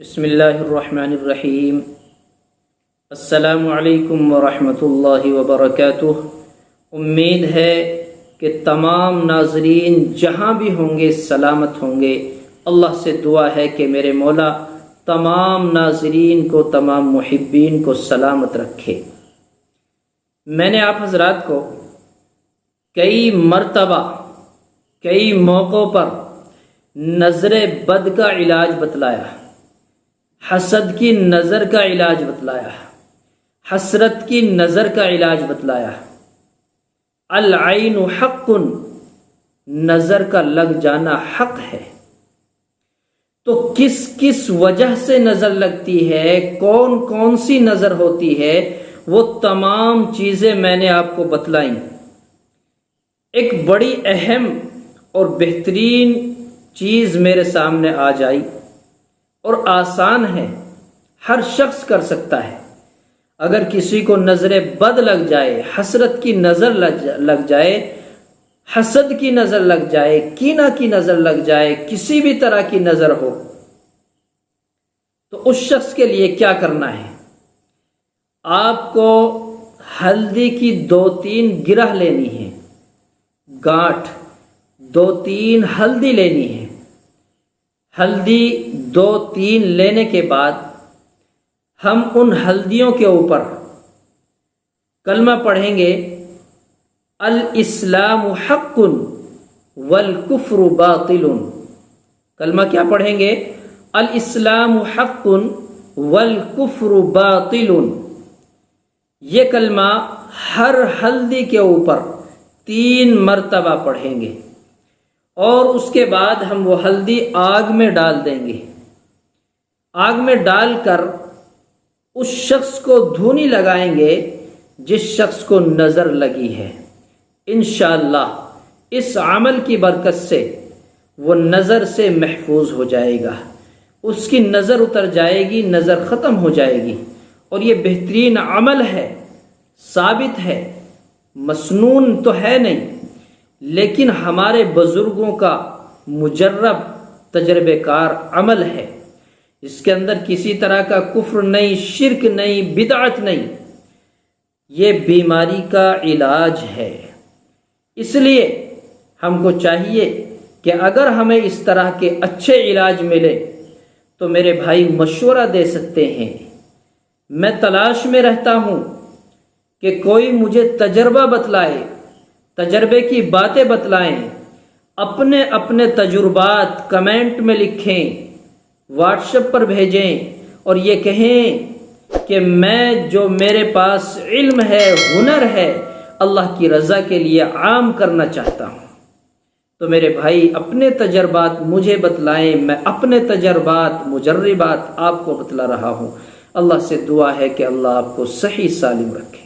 بسم اللہ الرحمن الرحیم۔ السلام علیکم ورحمۃ اللہ وبرکاتہ۔ امید ہے کہ تمام ناظرین جہاں بھی ہوں گے سلامت ہوں گے۔ اللہ سے دعا ہے کہ میرے مولا تمام ناظرین کو، تمام محبین کو سلامت رکھے۔ میں نے آپ حضرات کو کئی مرتبہ کئی موقعوں پر نظر بد کا علاج بتلایا، حسد کی نظر کا علاج بتلایا، حسرت کی نظر کا علاج بتلایا۔ العین حق، نظر کا لگ جانا حق ہے۔ تو کس کس وجہ سے نظر لگتی ہے، کون کون سی نظر ہوتی ہے، وہ تمام چیزیں میں نے آپ کو بتلائیں۔ ایک بڑی اہم اور بہترین چیز میرے سامنے آ جائی اور آسان ہے، ہر شخص کر سکتا ہے۔ اگر کسی کو نظر بد لگ جائے، حسرت کی نظر لگ جائے، حسد کی نظر لگ جائے، کینہ کی نظر لگ جائے، کسی بھی طرح کی نظر ہو، تو اس شخص کے لیے کیا کرنا ہے؟ آپ کو ہلدی کی 2-3 گرہ لینی ہے، گانٹھ 2-3 ہلدی لینی ہے۔ ہلدی 2-3 لینے کے بعد ہم ان ہلدیوں کے اوپر کلمہ پڑھیں گے، الاسلام حق والکفر باطل۔ کلمہ کیا پڑھیں گے؟ الاسلام حق والکفر باطل۔ یہ کلمہ ہر ہلدی کے اوپر 3 مرتبہ پڑھیں گے، اور اس کے بعد ہم وہ ہلدی آگ میں ڈال دیں گے۔ آگ میں ڈال کر اس شخص کو دھونی لگائیں گے جس شخص کو نظر لگی ہے۔ انشاءاللہ اس عمل کی برکت سے وہ نظر سے محفوظ ہو جائے گا، اس کی نظر اتر جائے گی، نظر ختم ہو جائے گی۔ اور یہ بہترین عمل ہے، ثابت ہے، مسنون تو ہے نہیں، لیکن ہمارے بزرگوں کا مجرب تجربہ کار عمل ہے۔ اس کے اندر کسی طرح کا کفر نہیں، شرک نہیں، بدعت نہیں، یہ بیماری کا علاج ہے۔ اس لیے ہم کو چاہیے کہ اگر ہمیں اس طرح کے اچھے علاج ملے تو میرے بھائی مشورہ دے سکتے ہیں۔ میں تلاش میں رہتا ہوں کہ کوئی مجھے تجربہ بتلائے، تجربے کی باتیں بتلائیں، اپنے اپنے تجربات کمنٹ میں لکھیں، واٹس ایپ پر بھیجیں، اور یہ کہیں کہ میں جو میرے پاس علم ہے، ہنر ہے، اللہ کی رضا کے لیے عام کرنا چاہتا ہوں۔ تو میرے بھائی اپنے تجربات مجھے بتلائیں، میں اپنے تجربات مجربات آپ کو بتلا رہا ہوں۔ اللہ سے دعا ہے کہ اللہ آپ کو صحیح سالم رکھے۔